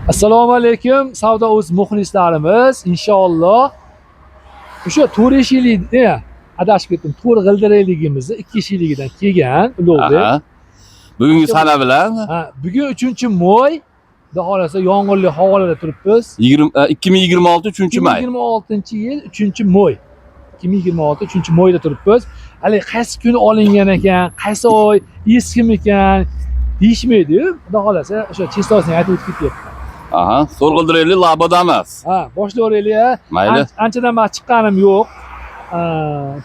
Assalomu alaykum savdo.uz muxlislarimiz. Inshaalloh o'sha 4 yillik, adashib ketdim. 4 g'ildirakligimizni 2 yilligidan kelgan Ulug'bek. Aha. Bugungi sana bilan Bugun 3-moy, xudo xolasa yomg'irli havolarda turibmiz. 2026 3-may. 2026-yil 3-moy. 2026 3-moyda turibmiz. Hali qaysi kuni olingan ekan, qaysi oy, eskimikan deyishmaydi-yu. Xudo xolasa o'sha chistosini aytib o'tib ketyapti. Aha, so'l g'ildirakli labada emas. Boshlayveraylik. Mayli. Anchadan beri chiqqanim yo'q.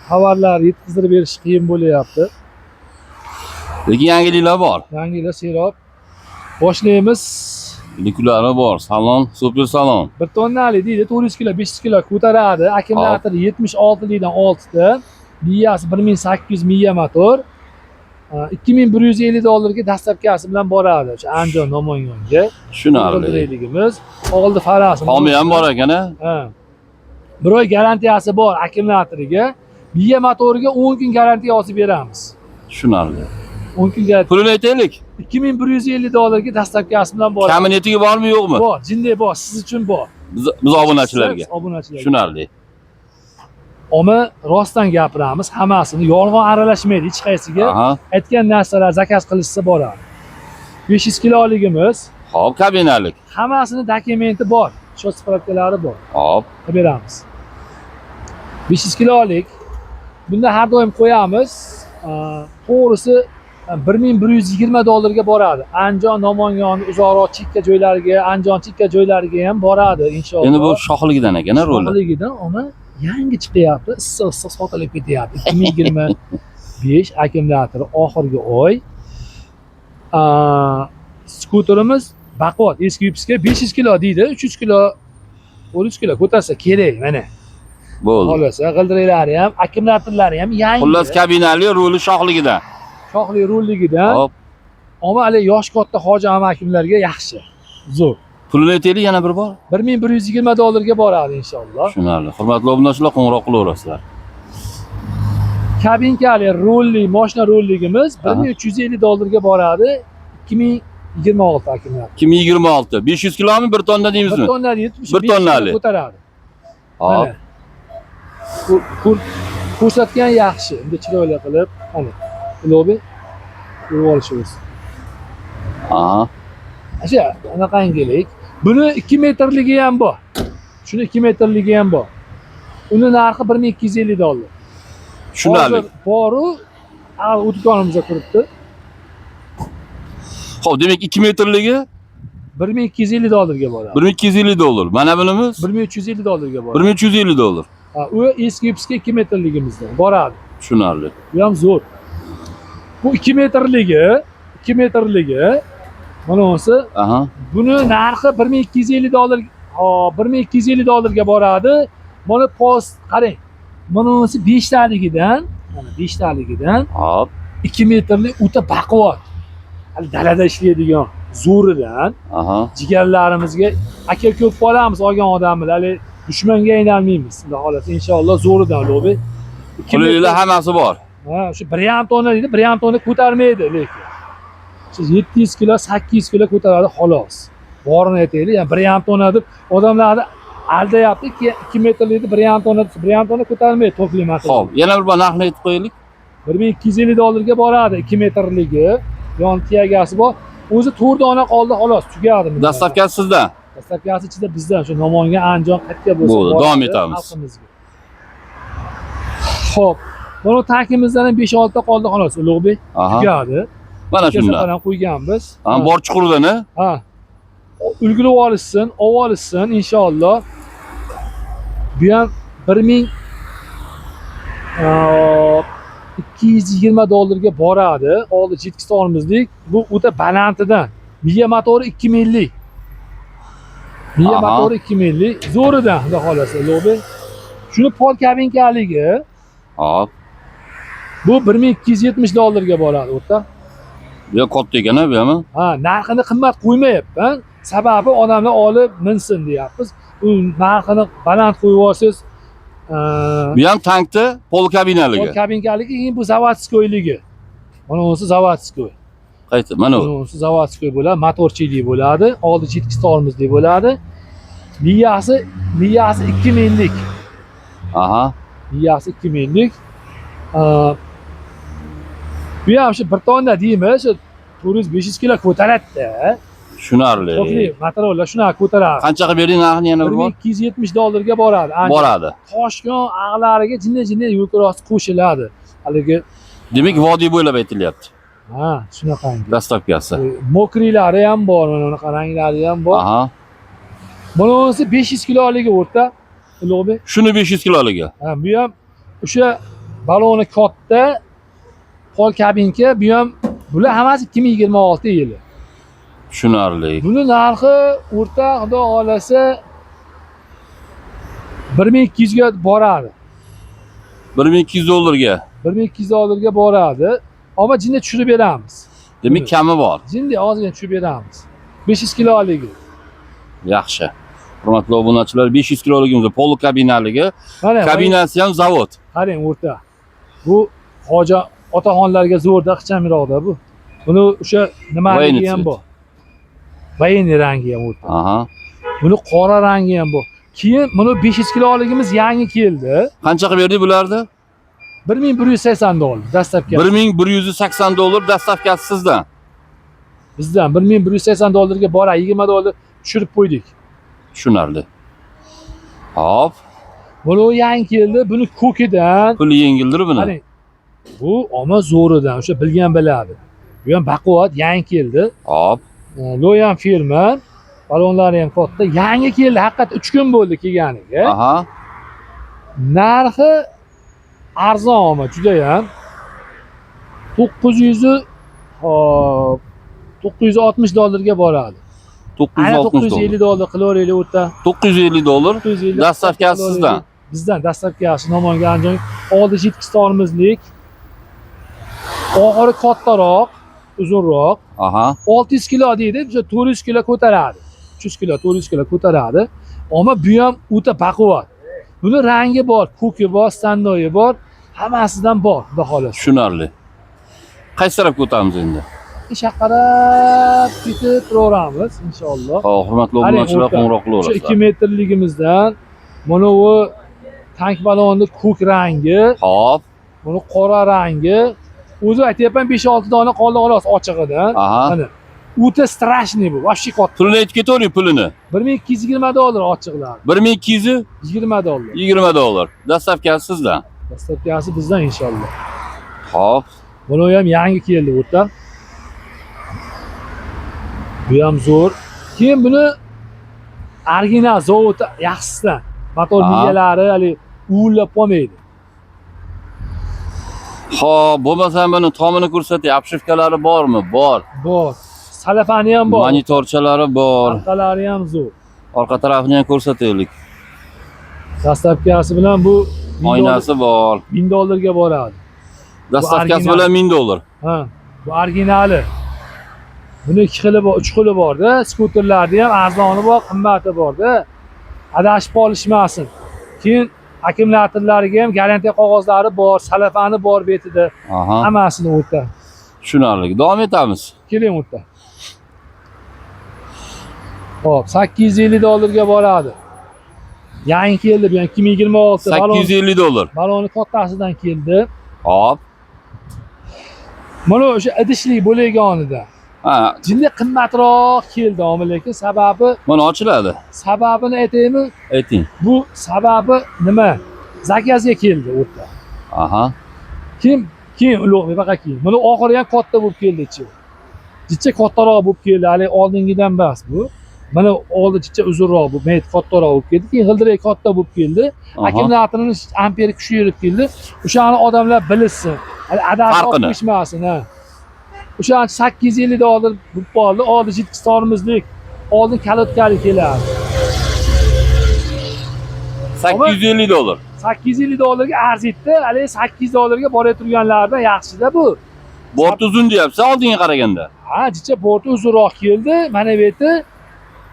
Tovarlar yetkazib berish qiyin bo'lyapti. Lekin yangiliklar bor. Yangilar serob. Boshlaymiz. Likulari bor. Salon, super salon. 1 tonnali deydi, 400 kilo, 500 kilo ko'taradi. Akkumulyator 76likdan 6 ta. Miyasi 1800 miya motor. $2150 dastlabkasi bilan boradi. O'sha Andijon Namangonga. Tushunarli. Oldi farasi. Tomi ham bor ekan-a? Ha. 1 oy garantiyasi bor akkumulyatoriga. Miya motoriga 10 kun garantiya yozib beramiz. Tushunarli. 10 kun garantiya. Pulini aytaylik. $2150 dastlabkasi bilan boradi. Kaminetiga bormi yo'qmi? Bor, jinday bor, siz uchun bor. Biz obunachilarga. Obunachilarga. Tushunarli. Ammo rostdan gapiramiz, hammasini yolg'on aralashmaydi hech qaysiga. Aytgan narsalar zakaz qilishsa boradi. 500 kiloligimiz. Xo'p, kabinalik. Hammasini dokumenti bor, shot spravkalari bor. Xo'p, qilib beramiz. 500 kilolik. Bunda har doim qo'yamiz. To'g'risi $1120 ga boradi. Andijon, Namangon, uzoqroq chekka joylariga, Andijon chekka joylariga ham boradi inshaalloh. Endi bu shohligidan ekan, roli. Shohligidan, ammo yangi chiqyapti, issiq sotilib ketyapti. 2025 akkumulyatori oxirgi oy. Skuterimiz baquvvat, eski yupska 500 kilo deydi, 300 kilo, 400 kilo ko'tarsa kerak mana. Bo'ldi. Xolasa, g'ildiraklari ham, akkumulyatorlari ham yangi. Xullas kabinali, roli shohligidan. Shohli rolligidan. Hop. Ammo hali yosh katta hoji amakilarga yaxshi. Zo'r. Pulini aytaylik yana bir bor. $1120 ga boradi inshaalloh. Tushunarli. Hurmatli obunachilar, qo'ng'iroq qilaverasizlar. Kabinkali rolli, mashina rolligimiz $1350 ga boradi. 2026 akkumulyator. 2026. 500 kilomi 1 tonna deymizmi? 1 tonna 70. 1 tonnali. Ko'taradi. Hop. Ko'rsatgan yaxshi. Endi chiroyli qilib, mana Ulug'bek ko'rib olishimiz. O'sha anaqangilik. Buni 2 metrligi ham bor. Shuni 2 metrligi ham bor. Uni narxi $1250. Tushunarli. Boru, o'tikonimizga turibdi. Xo'p, demak 2 metrligi $1250 ga boradi. $1250. Mana bunimiz $1350 ga boradi. $1350. U eski yupska 2 metrligimizda boradi. Tushunarli. Bu ham zo'r. Bu 2 metrligi. Mana bunisi. Buni narxi $1250. $1250 ga boradi. Mana post qarang. Mana bunisi 5 taligidan, mana 5 taligidan. Hop. 2 metrlik o'ta baquvvat. Hali dalada ishlaydigan zo'ridan. Jigarlarimizga aka ko'p qolamiz olgan odamlar. Hali dushmanga aylanmaymiz. Xudo xolasa inshaalloh zo'ridan Ulug'bek. Qulayliklar hammasi bor. Shu 1,5 tonna deydi, 1,5 tonna ko'tarmaydi lekin. Siz 700 kilo, 800 kilo ko'taradi xolos. Borini aytaylik, yani 1,5 tonna deb odamlarni aldayapti. 2 metrlikni 1,5 tonna ko'tarmaydi tokli motor. Xo'p, yana bir narxni aytib qo'yaylik. $1250 ga boradi 2 metrligi. Yon tiyagasi bor. O'zi 4 dona qoldi xolos, tugadi. Dastlabkasi sizdan. Dastlabkasi ichida bizdan, shu Namangan, Andijon qayerga bo'lsa bo'ldi, davom etamiz. Xo'p, mana takimizdan ham 5-6 ta qoldi xolos Ulug'bek. Tugadi. Mana shundan. Kasadan qo'yganmiz. Bor chuquridan, Ulgurib olishsin, olishsin inshaalloh. Bu ham $1220 ga boradi. Oldi Jitkistonimizlik. Bu o'ta balantidan. Miya motori 2000lik. Miya motori 2000lik. Zo'ridan, xudo xolasa Ulug'bek. Shuni pol kabinkaligi. Hop. Bu $1270 ga boradi o'rta. Bu katta ekan-a, bu ham. Narxini qimmat qo'ymayapman. Sababi odamlar olib minsin deyapmiz. U narxini baland qo'yib olsangiz, bu ham tankda pol kabinaligi. Pol kabinkaligi, bu zavodskoyligi. Mana bunisi zavodskoy. Qaysi? Mana bu. Bunisi zavodskiy bo'ladi, motorchilik bo'ladi, oldi chetkisi tormozli bo'ladi. Liyasi 2000 lik. Aha. Liyasi 2000 lik. Bu ham shu bir tonna deymiz, shu 400-500 kilo ko'taradi-da. Tushunarli. To'g'ri, materiallar shunaqa ko'taradi. Qanchaga berding narxini yana bir bor? $1270 boradi. Boradi. Toshkent ag'lariga jinni yo'l kross qo'shiladi. Haligi Demak, vodiy bo'ylab aytilyapti. ha, shunaqangi. Dastavkasi. Mokriylari ham bor, mana bunaqa ranglari ham bor. Aha. Bunisi 500 kiloligi o'rta. Ulug'bek. Shuni 500 kiloligi. Ha, bu ham o'sha baloni katta pol kabinka, bu ham bular hammasi 2026 yili. Tushunarli. Buni narxi o'rta xudo xolasa 1200 ga boradi. $1200. 1200 dollarga boradi. Ammo jinni tushirib beramiz. Demak, kami bor. Jinni ozgina tushirib beramiz. 500 kiloligi. Yaxshi. Hurmatli obunachilar, 500 kiloligimiz polo kabinaligi. Mana Kabinasi ham zavod. qarang o'rta. Bu hoji otaxonlarga zo'rda ixchamiroqda bu. Buni o'sha nimaligi ham bor. Bayni rangi ham o'rta. Aha. Buni qora rangi ham bor. Keyin buni 500 kiloligimiz yangi keldi. Qanchaga berdik bularni? $1180 dastavka. $1180 dastavkasi sizdan. Bizdan $1180 ga boradi, $20 tushirib qo'ydik. Tushunarli. Hop. Buni yangi keldi, buni ko'kidan. Puli yengildir buni. Qarang. Bu oma zo'ridan, o'sha bilgan biladi. Bu ham baquvvat yangi keldi. Hop. Loyan firma, balonlari ham katta. Yangi keldi, haqiqat 3 kun bo'ldi kelganiga. Aha. Narxi arzon ama juda ham. 960 dollarga boradi. $950 qilaveraylik o'rta. $950. Dastavkasi sizdan. Bizdan dastavkasi Namangan Andijon oldi chetkisi tormozlik. Oxiri kattaroq, uzunroq. Aha. 600 kilo deydi, o'sha 400 kilo ko'taradi. 300 kilo, 400 kilo ko'taradi. Ammo bu ham o'ta baquvvat. Buni rangi bor, ko'ki bor, standoyi bor, hammasidan bor, xudo xolasa. Tushunarli. Qaysi tarafga o'tamiz endi? Shaqarab ketib turaveramiz inshaalloh. Hop, hurmatli obunachilar, qo'ng'iroq qilaverasizlar. 2 metrligimizdan mana bu tank balonni ko'k rangi, Hop. buni qora rangi. O'zi aytyapman 5-6 dona qoldi xolos ochig'idan. Aha. Mana o'ta strashniy bu, вообще katta. Pulini aytib ketavering, pulini. $1220 ochiqlar. $1220. $20. Dastavkasi sizdan. Dastavkasi bizdan inshaalloh. Hop. Buni ham yangi keldi o'rta. Bu ham zo'r. Keyin buni original zavod yaxshisidan motor miyalari hali uvillab qolmaydi. Xo'p, bo'lmasa buni tomini ko'rsating. Obshivkalari bormi? Bor. Bor. Salafani ham bor. Monitorchalari bor. Orqalari ham zo'r. Orqa tarafini ham ko'rsataylik. Dastavkasi bilan bu Oynasi bor. $1000 ga boradi. Dastavkasi bilan $1000. Ha, bu originali. Buni 2 xili bor, 3 xili bor-da. Skuterlarda ham arzoni bor, qimmati bor-da. Adashib qolishmasin. Keyin akkumulyatorlariga ham garantiya qog'ozlari bor, salafani bor betida. Aha. Hammasini o'rta. Tushunarli. Davom etamiz. Keling o'rta. Hop, $850 ga boradi. Yangi keldi bu ham 2026 $850. baloni kattasidan keldi. Hop. Mana o'sha idishlik bo'laganida. Ha, Jinni qimmatroq keldi, lekin sababi mana ochiladi. sababini aytaymi? Ayting. Bu sababi nima? Zakazga keldi o'rta. Aha. Keyin ulug'bek baqa keyin. Buni oxiri ham katta bo'lib keldi-chi. Jicha kattaroq bo'lib keldi, hali oldingidan emas bu. Mana oldi jicha uzunroq bo'lib, mayt kattaroq bo'lib keldi. Keyin g'ildirak katta bo'lib keldi. Akkumulyatorning amperi kuchi yurib keldi. O'shani odamlar bilsin. Hali adashib qo'yishmasin, ha. O'sha $850 bo'lib qoldi. Oldi jitkisi tormozlik, oldin kalotkali keladi. $850. $850 ga arziydi, hali $800 ga borib turganlardan yaxshi-da bu. Bort uzun deyapsiz oldinga qaraganda. Ha, jicha borti uzunroq keldi. Mana bu yerda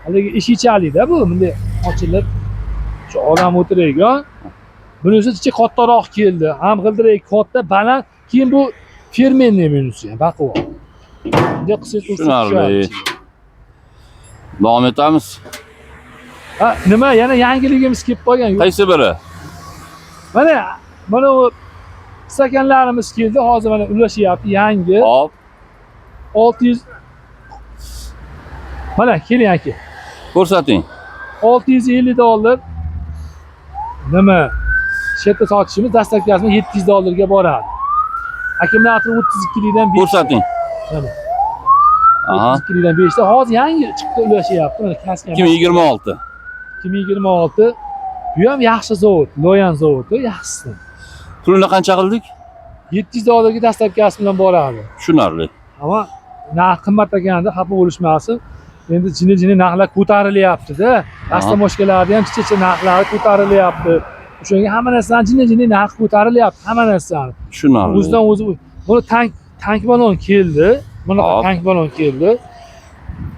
haligi eshichalikda bu, bunday ochilib shu odam o'tiraygan. Bunisi jicha kattaroq keldi. Ham g'ildirak katta, baland. Keyin bu fermenniy bunisi ham baquvvat. Bunday qilsangiz ursa Tushunarli. tushadi. Davom etamiz. Ha, nima yana yangiligimiz kelib qolgan. Qaysi biri? Mana u stakanlarimiz keldi. Hozir mana ulashyapti yangi. Hop. 600 Mana keling aka. Ko'rsating. $650. Nima? Shetda sotishimiz dastlabkasini $700 boradi. Akkumulyator 32 likdan 5. Ko'rsating. Mana. Aha. 32 likdan 5 ta. Hozir yangi chiqdi ulashyapti. Mana kaskan. 2026. 2026. Bu ham yaxshi zavod, Loyan zavodi, yaxshisi. Pulini qancha qildik? $700 ga dastlabkasi bilan boradi. Tushunarli. Ammo narx qimmat ekanda xafa bo'lishmasin. Endi jini narxlar ko'tarilyapti-da. Avtomobillarda ham kichik narxlari ko'tarilyapti. O'shanga hamma narsani jini narx ko'tarilyapti, hamma narsani. Tushunarli. O'zidan o'zi buni tank balon keldi. Bunaqa Hop. tank balon keldi.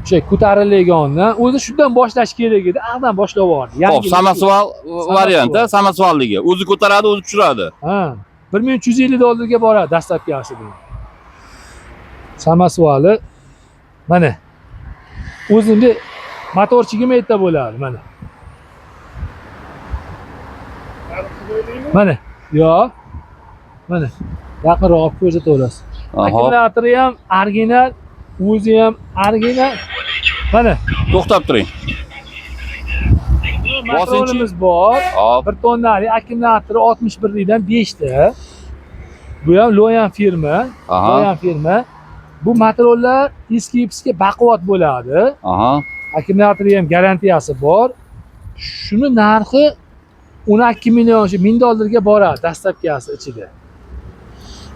O'sha ko'tarilgandan o'zi shundan boshlash kerak edi. Aqdan boshlab yubordi. Xo'p, samosuval varianti, samosuvalligi. O'zi ko'taradi, o'zi tushiradi. Ha, $1350 ga boradi dastlabkasi bilan. Samasuvali mana. O'zini motorchiga meta bo'ladi mana. Mana. Yo. Mana. Yaqinroq ko'rsata olasiz. Akkumulyatori ham original, o'zi ham original. Mana. To'xtab turing. Motorimiz bor. Hop. 1 tonnalik akkumulyatori 61 likdan 5 ta. Bu ham Loyan firma. Aha. Loyan firma. Bu materiallar eski baquvvat bo'ladi. Aha. Akkumulyatori ham garantiyasi bor. Shuni narxi 12 million $1000 ga boradi dastlabkasi ichida.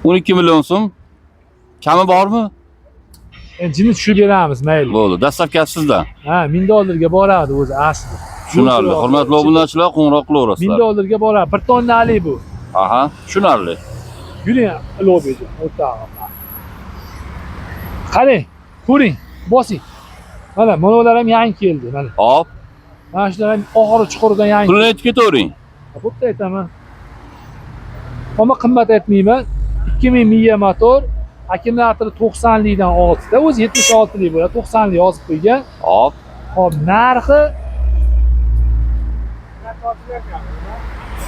12 million so'm. Kami bormi? Endi jini tushirib beramiz, mayli. Bo'ldi. Dastlabkasi sizdan. Ha, $1000 ga boradi o'zi aslida. Tushunarli. Hurmatli obunachilar, qo'ng'iroq qilaverasizlar. $1000 ga boradi. 1 tonnalik bu. Aha. Tushunarli. Yuring, lobiyda o'rtog'im. Qarang, ko'ring, bosing. Mana ular ham yangi keldi, mana. Hop. Mana shular ham oxiri chuquridan yangi. Pulini aytib ketavering. Bo'pti aytaman. Ammo qimmat aytmayman. 2000 miya motor, akkumulyatori 90 likdan 6 ta, o'zi 76 lik bo'ladi, 90 lik yozib qo'ygan. Hop. Hop, narxi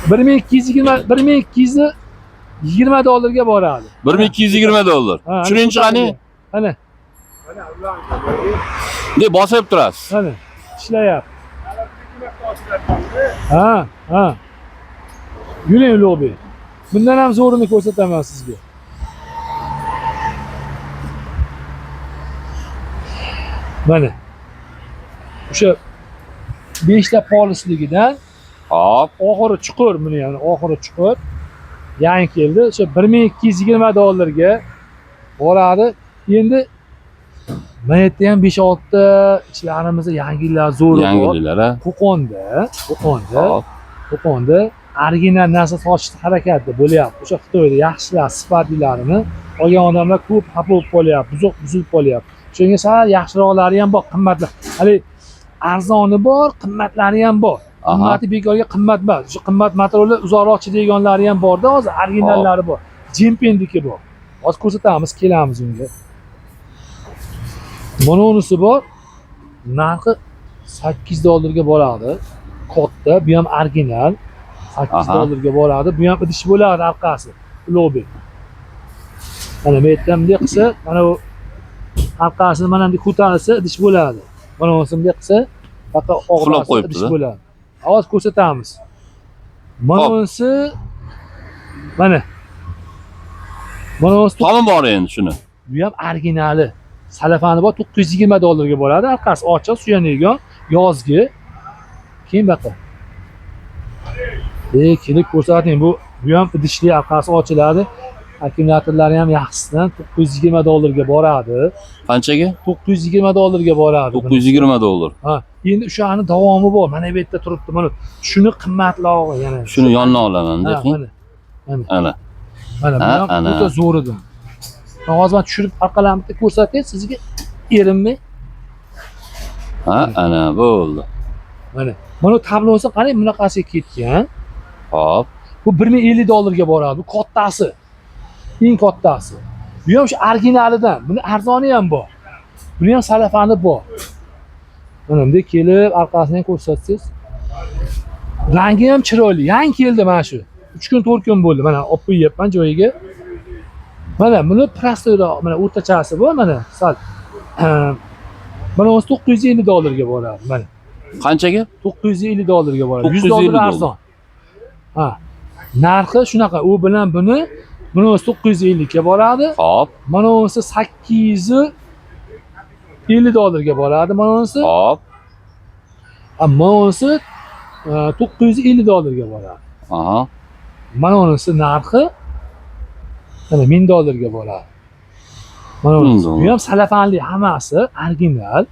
1220 dollarga boradi. $1220. Ha, Shuninchi qani? Mana, Deb bosib turasiz. mana ishlayapti. Ha. Yuring lobi. Bundan ham zo'rini ko'rsataman sizga. Mana. O'sha 5 ta polisligidan Hop. oxiri chuqur, buni ham oxiri chuqur. Yangi keldi. O'sha $1220 ga boradi. Endi mana yerda ham 5-6 ta ishlarimizda yangilar zo'ri bor. Yangiliklar, ha. Qo'qonda original narsa sotishga harakatda bo'lyapti. O'sha Xitoyda yaxshilar sifatlilarini olgan odamlar ko'p xafa bo'lib qolyapti, buzilib qolyapti. Shunga sal yaxshiroqlari ham bor, qimmatlar. Hali arzoni bor, qimmatlari ham bor. Qimmati bekorga qimmat emas. O'sha qimmat materiallar uzoqroq chidaydiganlari ham borda, hozir originallari bor. Jempendiki bor. Hozir ko'rsatamiz, kelamiz unga. Mana unisi bor. Narxi $8 ga boradi. Katta, bu ham original. $8 ga boradi. Bu ham idish bo'ladi orqasi. Lobi. Mana bu yerdan bunday qilsa, mana bu orqasini mana bunday ko'tarilsa idish bo'ladi. Mana bunisi bunday qilsa, faqat og'irlab idish bo'ladi. Hozir ko'rsatamiz. Mana bunisi mana. Mana bunisi Tomi bor endi shuni. Bu ham originali. Salafani bor, $920 ga boradi. Orqasi ochiq, suyanadigan, yozgi. Keyin baqa. Kelib ko'rsating, bu ham idishli, orqasi ochiladi. Akkumulyatorlari ham yaxshisidan $920 ga boradi. Qanchaga? $920 ga boradi. $920. Ha, endi o'shani davomi bor. Mana bu yerda turibdi. Mana shuni qimmatlog'i yana. Shuni yondan olaman, deqing. Ana. Mana bu o'ta zo'r edi. Hozir men tushirib orqalarimni ko'rsatay sizga, erinmay. Ha, ana bo'ldi. Mana tablosi qarang, bunaqasiga ketgan. Hop. Bu $1050 ga boradi. Bu kattasi. Eng kattasi. Bu ham shu originalidan. Buni arzoni ham bor. Buni ham salafani bor. Mana bunday kelib, orqasini ham ko'rsatsangiz. Rangi ham chiroyli. Yangi keldi mana shu. 3 kun 4 kun bo'ldi. Mana olib qo'yapman joyiga. Mana buni prostoyroq, mana o'rtachasi bor, mana sal. Mana o'zi $950 ga boradi, mana. Qanchaga? $950 ga boradi. $950 $100 arzon. Ha. Narxi shunaqa, u bilan buni o'zi 950 ga boradi. Hop, Mana o'zi $850 ga boradi, mana o'zi. hop. Mana o'zi $950 ga boradi. Aha. Mana o'zi narxi mana $1000 ga boradi. Mana o'zi. Bu ham salafanli hammasi original.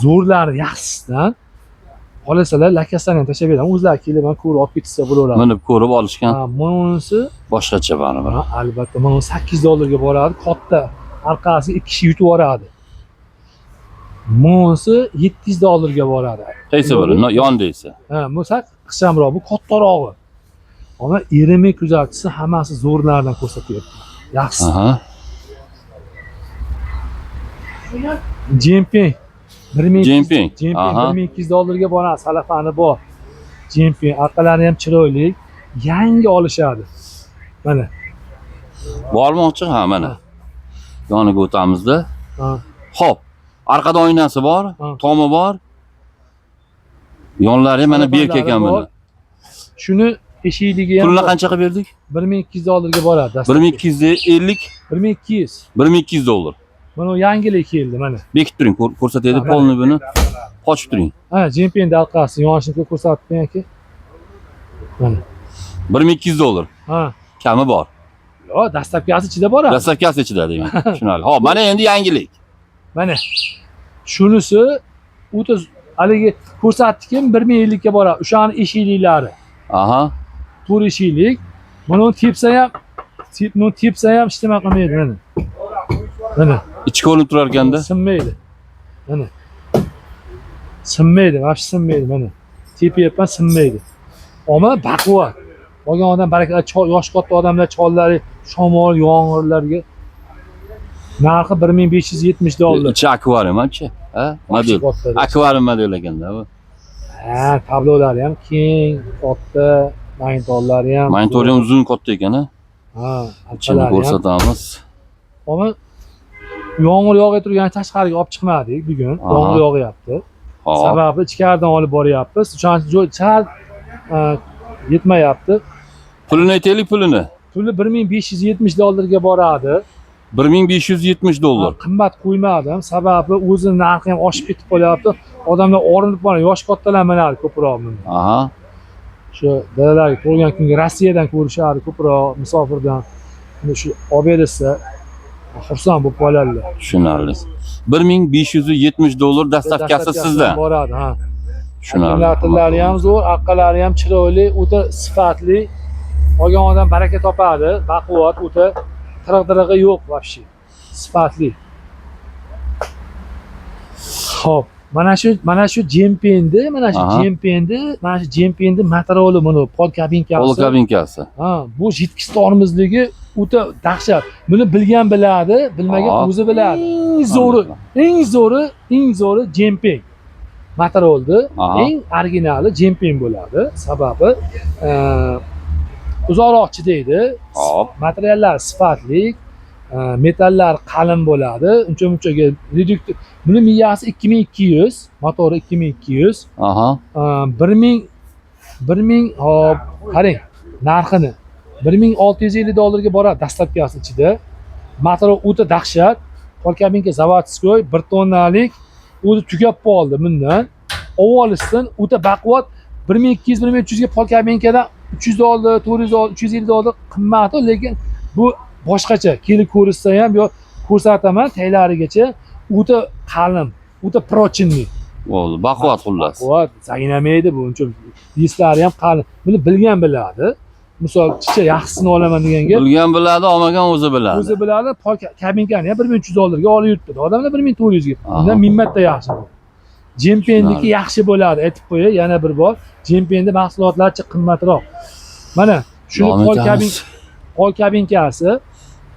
Zo'rlari yaxshisidan. Qolasalar lakasini ham tashlab beraman. O'zlari kelib mana ko'rib olib ketsa bo'laveradi. Minib ko'rib olishgan. Ha, mana o'zi Boshqacha baribir. albatta mana $800 ga boradi. Katta orqasiga 2 kishi yutib yuboradi. Mana $700 ga boradi. Qaysi biri? Yonda esa. Ha, bu qishamroq, bu kattarog'i. Ama erimi kuzatchisi hammasi zo'rlardan ko'rsatyapti. Yaxshi. Aha. Jemping. Jemping. Aha. $1200 ga boradi. Salafani bor. Jemping. Orqalari ham chiroyli. Yangi olishadi. Mana. Bormoqchi ha mana. Yoniga o'tamizda. Ha. Hop. Orqada oynasi bor, Ha. tomi bor. Yonlari mana berk ekan buni. Shuni eshikligi ham Pulni qancha qilib berdik? $1200 ga boradi. 1250, 1200. $1200. Mana u yangilik keldi mana. Bekib turing, ko'rsatadi polni buni. Qochib turing. Ha, Jemping orqasi yonishni ko'rsatdim aka. Mana. $1200. Ha. Kami bor. Yo, dastlabkasi ichida boradi. Dastlabkasi ichida degan. Tushunarli. Hop, mana endi yangilik. Mana. Shunisi o'taz haligi ko'rsatdikim 1050 ga boradi. O'shani eshikliklari. Aha. 4 eshiklik. Mana uni tepsa ham ishlama qilmaydi mana. Mana. Ichi ko'rinib turar ekanda. Sinmaydi. Mana. Sinmaydi, vaqti sinmaydi mana. Tepayapman sinmaydi. Ammo baquvvat. Olgan odam barakalla yosh katta odamlar chollari shamol, yomg'irlarga narxi $1570. Ichi akvarium-chi? Ha? Model. Akvarium model ekanda bu. Ha, tablolari ham keng, katta, monitorlari ham. Monitori ham uzun katta ekan, ha? Ha, Ichini ko'rsatamiz. Ammo yomg'ir yog'ib turgan tashqariga olib chiqmadik bugun. Yomg'ir yog'yapti. Hop. Sababi ichkaridan olib boryapmiz. O'shaning chal yetmayapti. Pulini aytaylik, pulini. Puli $1570 ga boradi. $1570. Qimmat qo'ymadim. Sababi o'zi narxi ham oshib ketib qolyapti. Odamlar orinib qoladi. Yosh kattalar minadi ko'proq buni. Aha. Shu dalalarga tug'ilgan kunga Rossiyadan ko'rishadi ko'proq musofirdan. Buni shu olib bersa xursand bo'lib qoladilar. Tushunarli. $1570 dastavkasi sizdan. Boradi, ha. Tushunarli. Akkumulyatorlari ham zo'r, orqalari ham chiroyli, o'ta sifatli. Olgan odam baraka topadi, baquvvat, o'ta tirig'i yo'q вообще. Sifatli. Xo'p, mana shu Jempingni, mana shu Jempingni materiali buni pol kabinkasi. Pol kabinkasi. Ha, bu 70 tormozligi o'ta dahshat. Buni bilgan biladi, bilmagan o'zi biladi. Eng zo'ri Jemping. Materialni eng originali Jemping bo'ladi. Sababi uzoqroq chidaydi. Hop. Materiallar sifatli, metallar qalin bo'ladi. Uncha-munchaga reduktor. Buni miyasi 2200, motori 2200. Aha. 1000 hop, qarang narxini. $1650 ga boradi dastlabkasi ichida. Material o'ta dahshat. Polkabinka zavodskoy 1 tonnalik o'zi tugab qoldi bundan. Avvalisidan o'ta baquvvat 1200-1300 ga polkabinkadan $300, $400, $350 qimmati, lekin bu boshqacha. Kelib ko'rishsa ham yo ko'rsataman taylarigacha o'ta qalin, o'ta prochinli. Bo'ldi, baquvvat xullas. Baquvvat, zaginamaydi bu uncha. Disklari ham qalin. Buni bilgan biladi. Misol chicha yaxshisini olaman deganga Bilgan biladi, olmagan o'zi biladi. o'zi biladi. Kabinkani ham $1300 ga olib yuribdi. Odamlar 1400 ga. Undan 1000 marta yaxshi bu. Jemping'niki yaxshi bo'ladi, aytib qo'yay yana bir bor. Jemping'ni mahsulotlari qimmatroq. Mana shuni pol kabinkasi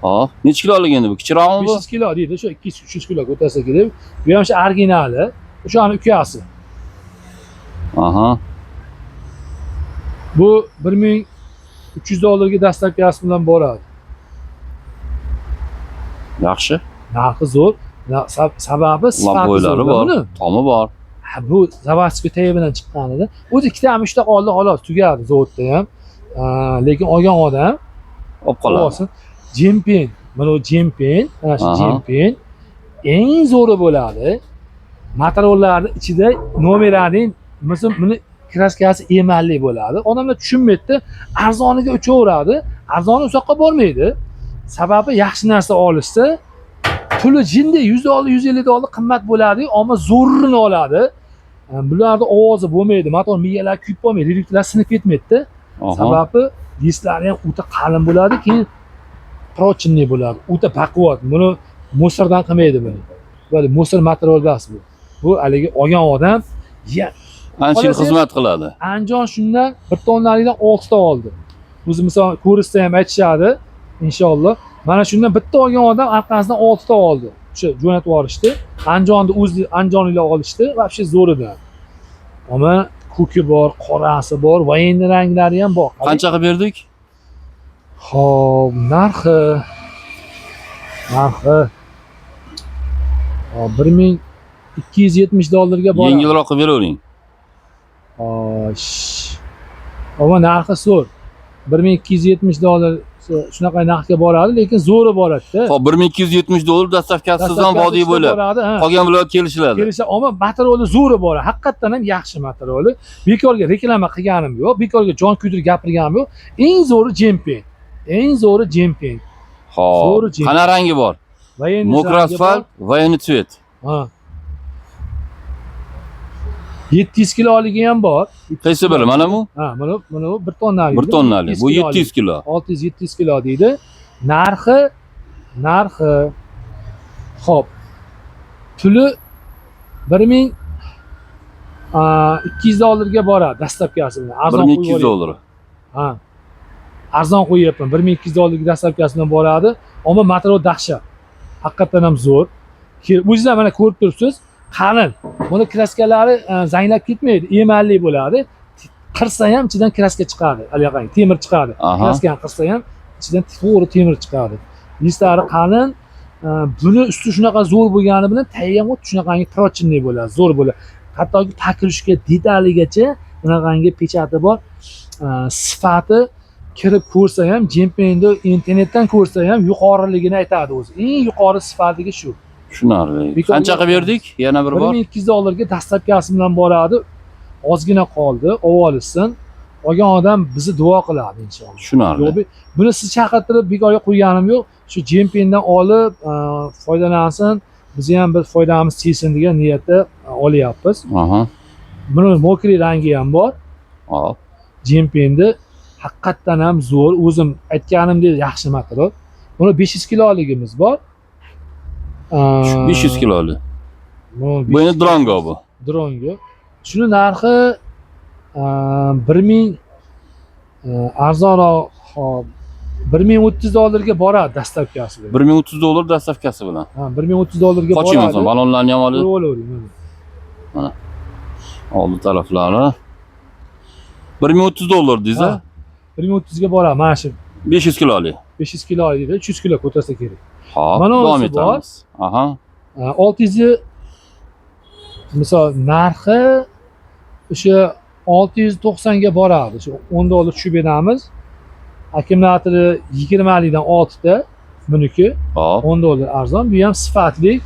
Hop. Necha kilolik endi bu? Kichikroqmi bu? 500 kilo deydi, shu 200-300 kilo ko'tarsa kerak. Bu ham shu originali. O'shani ukasi. Aha. Bu $1300 dastlabkasi bilan boradi. Yaxshi. Narxi zo'r. Sababi sifati Lampoylari zo'r. bor, Buni tomi bor. bu заводской tagi bilan chiqqanida. O'zi ikkita ham uchta qoldi, xolos tugadi zavodda ham. Lekin olgan odam Olib qoladi. olsin. Jempen, mana bu jempen, mana shu Aha. jempen eng zo'ri bo'ladi. Materiallarni ichida nomeraning misol buni kraskasi emalli bo'ladi. Odamlar tushunmaydi, arzoniga uchaveradi. Arzoni uzoqqa bormaydi. Sababi yaxshi narsa olishsa, puli jindi $100-$150 qimmat bo'ladi, ammo zo'rini oladi. Bularda ovozi bo'lmaydi, motor miyalar kuyib qolmaydi, rilklar sinib ketmaydi. Aha. Sababi disklari ham o'ta qalin bo'ladi, keyin прочный bo'ladi. O'ta baquvvat. Buni mussordan qilmaydi buni. Bo'ladi, mussor material emas bu. Bu haligi olgan odam Ancha yil xizmat qiladi. Anjon shundan 1 tonnalikdan 6 ta oldi. O'zi misol kursda ham aytishadi, inshaalloh. Mana shundan bitta olgan odam orqasidan 6 ta oldi. O'sha jo'natib yuborishdi. Anjonni o'zi anjonilar olishdi, вообще zo'r edi. Ammo ko'ki bor, qorasi bor, voyenniy ranglari ham bor. Qancha qilib berdik? Xo'p, narxi. Hop, $1270 ga boradi. Yengilroq qilib beravering. Xo'sh. Ammo narxi zo'r. $1270 shunaqa narxga boradi, lekin zo'ri boradi-da. Xo'p, $1270 dastavkasidan vodiy bo'lib. Qolgan viloyat kelishiladi. Kelishsa, ammo materiali zo'ri bor. Haqiqatan ham yaxshi materiali. Bekorga reklama qilganim yo'q, bekorga jon kuydirib gapirganim yo'q. Eng zo'ri jempen. Eng zo'ri jempen. Xo'p. Zo'ri jempen. Qana rangi bor? Военный Mokr asfalt, военный цвет. Ha. 700 kiloligi ham bor. Qaysi biri? Mana bu? Ha, mana bu 1 tonnalik. 1 tonnalik. Bu 700 kilo. 600-700 kilo deydi. Narxi xo'p. Puli $1200 ga boradi dastlabkasi bilan. Arzon $1200. Ha. Arzon qo'yapman. $1200 ga dastlabkasi bilan boradi. Ammo material dahshat. Haqiqatan ham zo'r. O'zingizlar mana ko'rib turibsiz. Qalin. Buni kraskalari zanglab ketmaydi, emalli bo'ladi. Qirsa ham ichidan kraska chiqadi. Haliyaqang temir chiqadi. Kraskani qirsa ham ichidan to'g'ri temir chiqadi. Listlari qalin. Buni usti shunaqa zo'r bo'lgani bilan tagi ham xuddi shunaqangi прочный bo'ladi, zo'r bo'ladi. Hattoki takilishga detaligacha bunaqangi pechati bor. Sifati kirib ko'rsa ham, jempenni internetdan ko'rsa ham yuqoriligini aytadi o'zi. Eng yuqori sifatiga shu. Tushunarli. Qancha qilib berdik? Yana bir bor. $1200 ga dastlabkasi bilan boradi. Ozgina qoldi, olishsin. Olgan odam bizni duo qiladi inshaalloh. Tushunarli. Buni siz chaqirtirib bekorga qo'yganim yo'q. Shu jempendan olib foydalansin, bizni ham bir foydamiz tegsin degan niyatda olyapmiz. Aha. Buni mokri rangi ham bor. Hop. Jempenni haqiqatan ham zo'r. O'zim aytganimdek yaxshi material. Buni 500 kiloligimiz bor. 500 kiloli. Bu endi drongo bu. Drongo. Shuni narxi 1000 arzonroq, hop, $1030 ga boradi dastlabkasi bilan. $1030 dastavkasi bilan. Ha, $1030 ga boradi. Qochiymiz, balonlarni ham olib. Olavering. Mana. Oldi taraflari. $1030 deysiz-a? 1030 ga boradi. Mana shu 500 kiloli. 500 kilo deydi, 300 kilo ko'tarsa kerak. Hop, Mana davom o'zi bor. etamiz. Aha. 600 misol narxi o'sha 690 ga boradi. Shu $10 tushib beramiz. Akkumulyatori 20 likdan 6 ta buniki. Hop. $10 arzon. Bu ham sifatli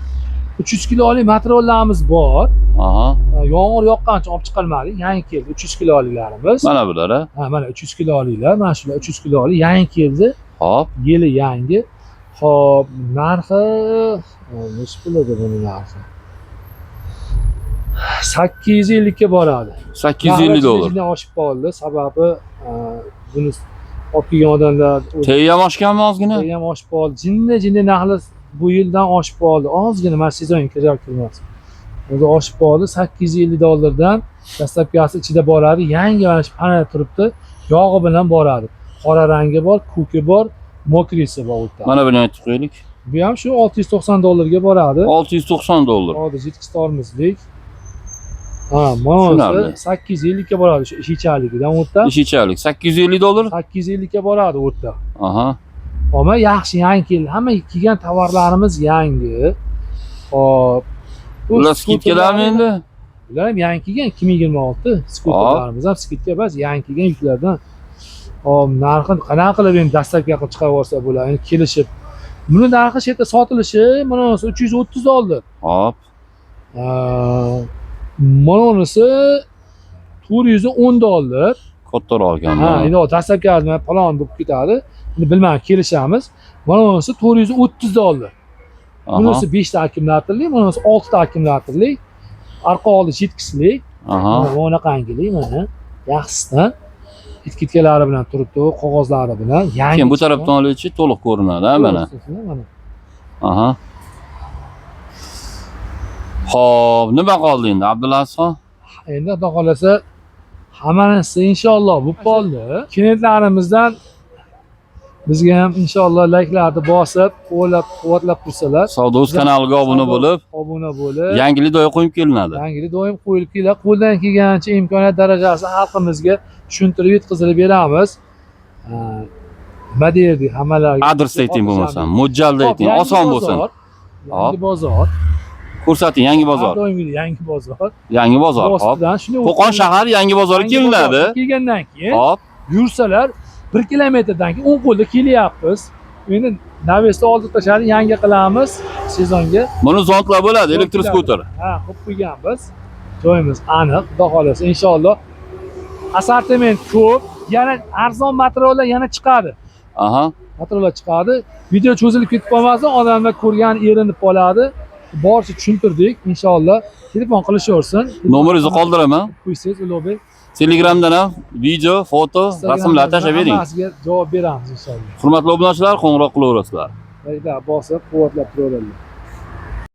300 kilolik materiallarimiz bor. Aha. Yomg'ir yoqqancha olib chiqilmadi. Yangi keldi 300 kiloliklarimiz. Mana bular, ha. Ha, mana 300 kiloliklar, mana shular 300 kilolik yangi keldi. Hop. Yili yangi. Xo'p, narxi nech pul edi buni narxi? $850 ga boradi. $850. Narxi oshib qoldi. Sababi buni olib kelgan odamlar Tegi ham oshganmi ozgina? ham oshib qoldi. Jinni narxi bu yildan oshib qoldi. Ozgina mana sezon kirmas. O'zi oshib qoldi. $850 dan dastlabkasi ichida boradi. Yangi mana shu panel turibdi. Yog'i bilan boradi. Qora rangi bor, ko'ki bor. mokrisi bor u yerda. Mana buni aytib qo'yaylik. Bu ham shu $690 boradi. 690 dollar. Hozir yetkazib tormizlik. Ha, mana Tushunarli. bu 850 ga boradi shu ishichanligidan u yerda. Ishichalik 850 dollar. 850 ga boradi u yerda. Aha. Ama yaxshi yangi, hamma kelgan tovarlarimiz yangi. Hop. Ular skidkalarmi endi? Ular ham yangi kelgan 2026 skuterlarimiz ham skidka emas, yangi kelgan yuklardan. Hop, narxini qanaqa qilib endi dastlabki qilib chiqarib yuborsa bo'ladi. Endi kelishib. Buni narxi shu yerda sotilishi mana $330. Hop. Mana bunisi $410. Kattaroq ekan. Ha, endi dastlabki arzman palon bo'lib ketadi. Endi bilmadim kelishamiz. Mana bunisi $430. Aha. Bunisi 5 ta akkumulyatorli, bunisi 6 ta akkumulyatorli. Arqa oldi yetkizlik. Aha. Mana bunaqangilik mana. Yaxshisidan. Etiketkalari bilan turibdi, qog'ozlari bilan. Yangi. Keyin bu tarafdan oluvchi to'liq ko'rinadi, ha mana. Mana. Aha. Xo'p, nima qoldi endi Abdulazizxon? Endi xudo xolasa hammasi inshaalloh bo'lib qoldi. Klientlarimizdan bizga ham inshaalloh layklarni bosib, qo'llab-quvvatlab tursalar, Savdo.uz kanaliga obuna bo'lib, yangilik doim qo'yib kelinadi. Yangilik doim qo'yilib keladi. Qo'ldan kelgancha imkoniyat darajasi xalqimizga tushuntirib yetkazib beramiz. Nima derdik hammalarga? Adres ayting bo'lmasam, mo'ljalda ayting, oson bo'lsin. Yangi bozor. Ko'rsating, yangi bozor. Doimgidek yangi bozor. Yangi bozor, hop. Qo'qon shahar yangi bozori kelinadi. Kelgandan keyin Hop. yursalar 1 kilometrdan keyin 10 qo'lda kelyapmiz. Endi Navesda oldi tashlari yangi qilamiz sezonga. Buni zontlar bo'ladi, elektroskuter. Ha, qo'yib qo'yganmiz. Joyimiz aniq, xudo xolasa inshaalloh. Assortiment ko'p, yana arzon materiallar yana chiqadi. Aha. Materiallar chiqadi. Video cho'zilib ketib qolmasin, odamlar ko'rgan erinib qoladi. Boricha tushuntirdik inshaalloh. Telefon qilishaversin. Nomeringizni qoldiraman. Qo'ysangiz Ulug'bek. Telegramdan ham video, foto, rasmlar tashlab bering. Hammasiga javob beramiz inshaalloh. Hurmatli obunachilar, qo'ng'iroq qilaverasizlar. Bosib, quvvatlab turaveradilar.